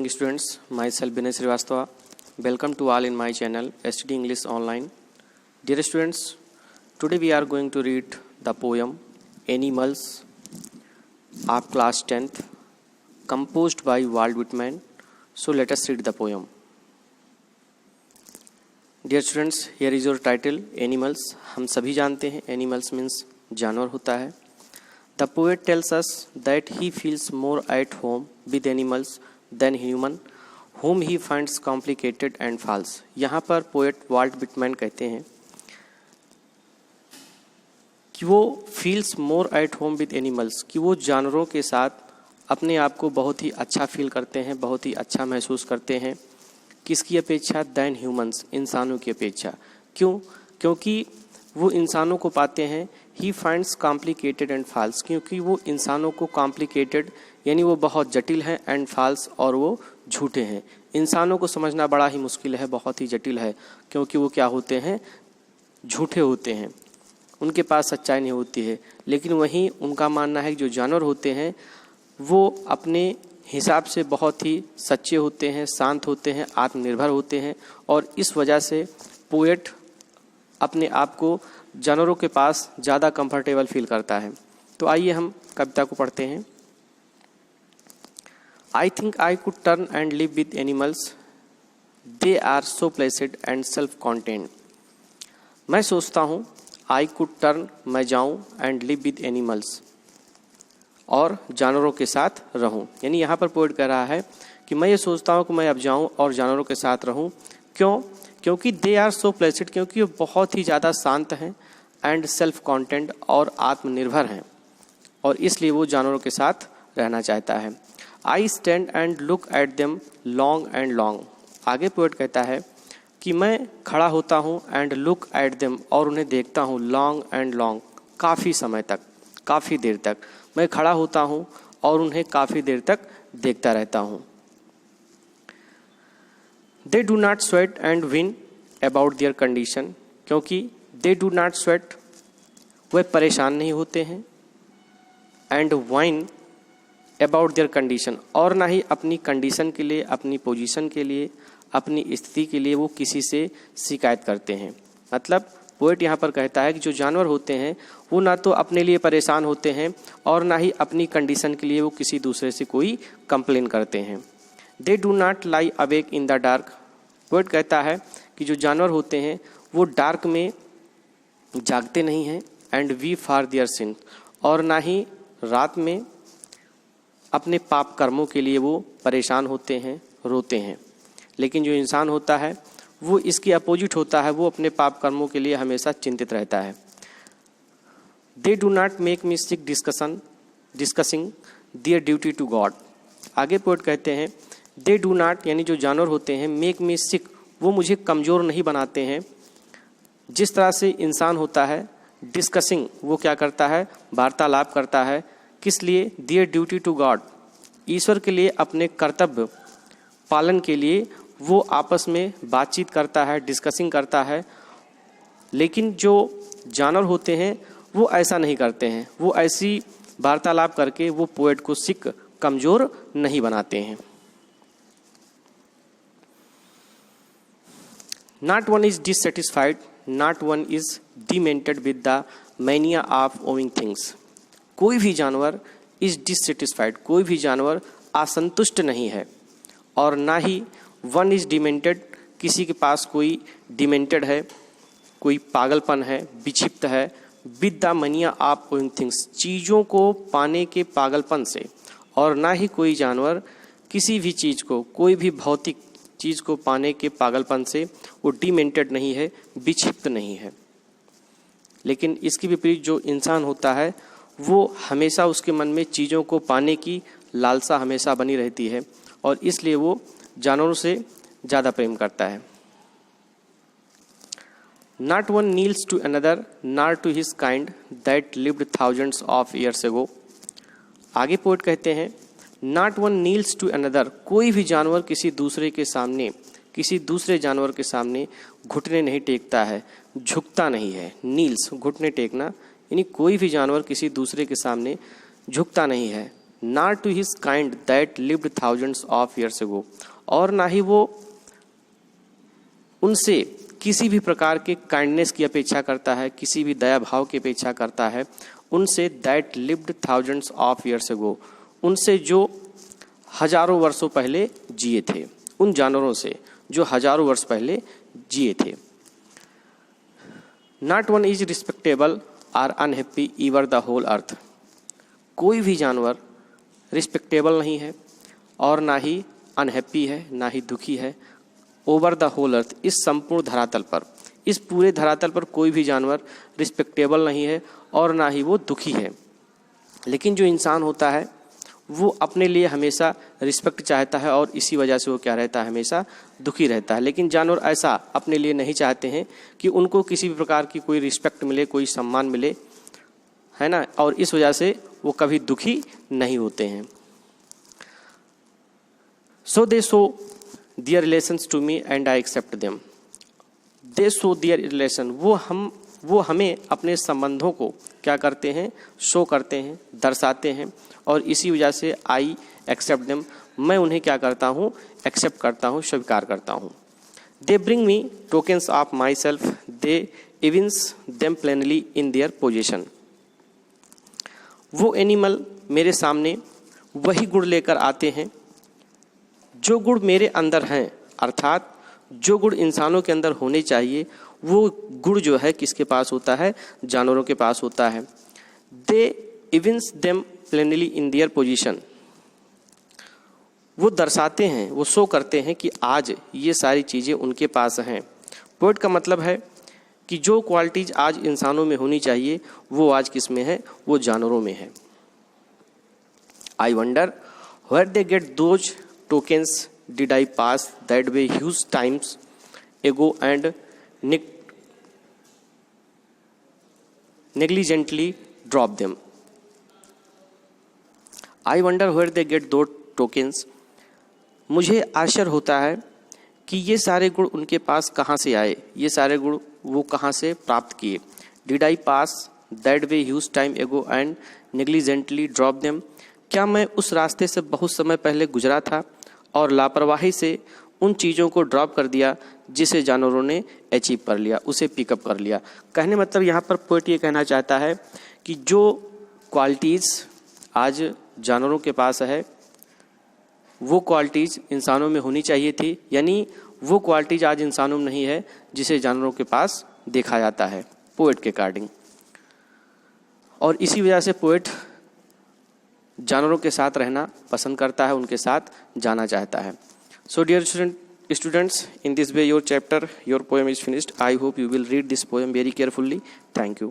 morning students, myself Vinay Srivastava. Welcome to all in my channel STD English Online. Dear students, today we are going to read the poem Animals of class 10th composed by Walt Whitman. So let us read the poem. Dear students, here is your title Animals. हम सभी जानते हैं animals means जानवर होता है. The poet tells us that he feels more at home with animals than human, whom he finds complicated and false. यहाँ पर poet volt Whitman कहते हैं कि वो feels more at home with animals, कि वो जानवरों के साथ अपने आप को बहुत ही अच्छा फील करते हैं, बहुत ही अच्छा महसूस करते हैं. किसकी अपेक्षा? दैन ह्यूमंस, इंसानों की अपेक्षा. क्यों? क्योंकि वो इंसानों को पाते हैं. He finds complicated and false, क्योंकि वो इंसानों को कॉम्प्लिकेटेड यानी वो बहुत जटिल हैं, एंड फाल्स और वो झूठे हैं. इंसानों को समझना बड़ा ही मुश्किल है, बहुत ही जटिल है, क्योंकि वो क्या होते हैं? झूठे होते हैं, उनके पास सच्चाई नहीं होती है. लेकिन वहीं उनका मानना है कि जो जानवर होते हैं वो अपने हिसाब से बहुत ही सच्चे होते हैं, शांत होते हैं, आत्मनिर्भर होते हैं. और इस वजह से पोएट अपने आप को जानवरों के पास ज़्यादा कंफर्टेबल फील करता है. तो आइए हम कविता को पढ़ते हैं. I think I could turn and live with animals, they are so placid and self contained. मैं सोचता हूँ, आई कुड टर्न, मैं जाऊँ, एंड लिव विद एनिमल्स, और जानवरों के साथ रहूँ. यानी यहाँ पर पोएट कह रहा है कि मैं ये सोचता हूँ कि मैं अब जाऊँ और जानवरों के साथ रहूँ. क्यों? क्योंकि दे आर सो प्लेसेड, क्योंकि वो बहुत ही ज़्यादा शांत हैं, एंड सेल्फ कॉन्टेंट, और आत्मनिर्भर हैं, और इसलिए वो जानवरों के साथ रहना चाहता है. I stand and look at them long and long. आगे पोएट कहता है कि मैं खड़ा होता हूँ, एंड लुक एट देम, और उन्हें देखता हूँ, लॉन्ग एंड लॉन्ग, काफ़ी समय तक, काफ़ी देर तक. मैं खड़ा होता हूँ और उन्हें काफ़ी देर तक देखता रहता हूँ. They do not sweat and whine about their condition, क्योंकि they do not sweat, वे परेशान नहीं होते हैं, and whine about their condition, और ना ही अपनी कंडीशन के लिए, अपनी पोजीशन के लिए, अपनी स्थिति के लिए वो किसी से शिकायत करते हैं. मतलब पोएट यहाँ पर कहता है कि जो जानवर होते हैं वो ना तो अपने लिए परेशान होते हैं और ना ही अपनी कंडीशन के लिए वो किसी दूसरे से कोई कंप्लेन करते हैं. दे do not lie awake in the dark. Poet कहता है कि जो जानवर होते हैं वो डार्क में जागते नहीं हैं, and weep for their sin, और ना ही रात में अपने पाप कर्मों के लिए वो परेशान होते हैं, रोते हैं. लेकिन जो इंसान होता है वो इसके अपोजिट होता है, वो अपने पाप कर्मों के लिए हमेशा चिंतित रहता है. They do not make me sick discussing their duty to God. आगे पोएट कहते हैं दे डू नॉट, यानी जो जानवर होते हैं, मेक मी सिक, वो मुझे कमज़ोर नहीं बनाते हैं. जिस तरह से इंसान होता है, डिस्कसिंग, वो क्या करता है? वार्तालाप करता है. किस लिए? देयर ड्यूटी टू गॉड, ईश्वर के लिए, अपने कर्तव्य पालन के लिए वो आपस में बातचीत करता है, डिस्कसिंग करता है. लेकिन जो जानवर होते हैं वो ऐसा नहीं करते हैं, वो ऐसी वार्तालाप करके वो पोएट को सिक, कमज़ोर नहीं बनाते हैं. Not one is dissatisfied, not one is demented with the mania of owning things. कोई भी जानवर is dissatisfied, कोई भी जानवर असंतुष्ट नहीं है, और ना ही one is demented, किसी के पास कोई demented है, कोई पागलपन है, विक्षिप्त है, with the mania of owning things, चीज़ों को पाने के पागलपन से. और ना ही कोई जानवर किसी भी चीज़ को, कोई भी भौतिक चीज़ को पाने के पागलपन से वो डिमेंटेड नहीं है, विक्षिप्त नहीं है. लेकिन इसके विपरीत जो इंसान होता है वो हमेशा, उसके मन में चीज़ों को पाने की लालसा हमेशा बनी रहती है, और इसलिए वो जानवरों से ज़्यादा प्रेम करता है. Not one kneels to another nor to his kind that lived thousands of years ago. आगे पोएट कहते हैं not one kneels to another, कोई भी जानवर किसी दूसरे के सामने, किसी दूसरे जानवर के सामने घुटने नहीं टेकता है, झुकता नहीं है. नील्स, घुटने टेकना, यानी कोई भी जानवर किसी दूसरे के सामने झुकता नहीं है. Nor to his kind that lived thousands of years ago, और ना ही वो उनसे किसी भी प्रकार के काइंडनेस की अपेक्षा करता है, किसी भी दया भाव की अपेक्षा करता है उनसे that lived thousands of years अगो, उनसे जो हजारों वर्षों पहले जिए थे, उन जानवरों से जो हजारों वर्ष पहले जिए थे। Not one is respectable or unhappy over the whole earth, कोई भी जानवर रिस्पेक्टेबल नहीं है और ना ही अनहैप्पी है, ना ही दुखी है। ओवर द होल अर्थ, इस संपूर्ण धरातल पर, इस पूरे धरातल पर कोई भी जानवर रिस्पेक्टेबल नहीं है और ना ही वो दुखी है। लेकिन जो इंसान होता है वो अपने लिए हमेशा रिस्पेक्ट चाहता है और इसी वजह से वो क्या रहता है, हमेशा दुखी रहता है। लेकिन जानवर ऐसा अपने लिए नहीं चाहते हैं कि उनको किसी भी प्रकार की कोई रिस्पेक्ट मिले, कोई सम्मान मिले, है ना, और इस वजह से वो कभी दुखी नहीं होते हैं। So they show their relations to me and I accept them, they show their relation, वो हमें अपने संबंधों को क्या करते हैं, शो करते हैं, दर्शाते हैं, और इसी वजह से आई एक्सेप्ट देम, मैं उन्हें क्या करता हूँ, एक्सेप्ट करता हूँ, स्वीकार करता हूँ। They bring me tokens of my self, they evince them plainly in their position, वो एनिमल मेरे सामने वही गुण लेकर आते हैं जो गुण मेरे अंदर हैं, अर्थात जो गुण इंसानों के अंदर होने चाहिए वो गुण जो है किसके पास होता है, जानवरों के पास होता है। They evince them plainly in their position, वो दर्शाते हैं, वो शो करते हैं कि आज ये सारी चीज़ें उनके पास हैं। पोएट का मतलब है कि जो क्वालिटीज आज इंसानों में होनी चाहिए वो आज किस में है, वो जानवरों में है। I wonder where they get those tokens did I pass that way huge times ago and negligently drop them. I wonder where they get those tokens. मुझे आश्चर्य होता है कि ये सारे गुण उनके पास कहाँ से आए, ये सारे गुण वो कहाँ से प्राप्त किए। Did I pass that way huge time ago and negligently drop them? क्या मैं उस रास्ते से बहुत समय पहले गुजरा था और लापरवाही से उन चीज़ों को ड्रॉप कर दिया जिसे जानवरों ने अचीव कर लिया, उसे पिकअप कर लिया। कहने मतलब यहाँ पर पोएट ये कहना चाहता है कि जो क्वालिटीज़ आज जानवरों के पास है वो क्वालिटीज़ इंसानों में होनी चाहिए थी, यानी वो क्वालिटीज़ आज इंसानों में नहीं है जिसे जानवरों के पास देखा जाता है पोएट के अकॉर्डिंग। और इसी वजह से पोएट जानवरों के साथ रहना पसंद करता है, उनके साथ जाना चाहता है। So dear students, in this way your chapter, your poem is finished. I hope you will read this poem very carefully. Thank you.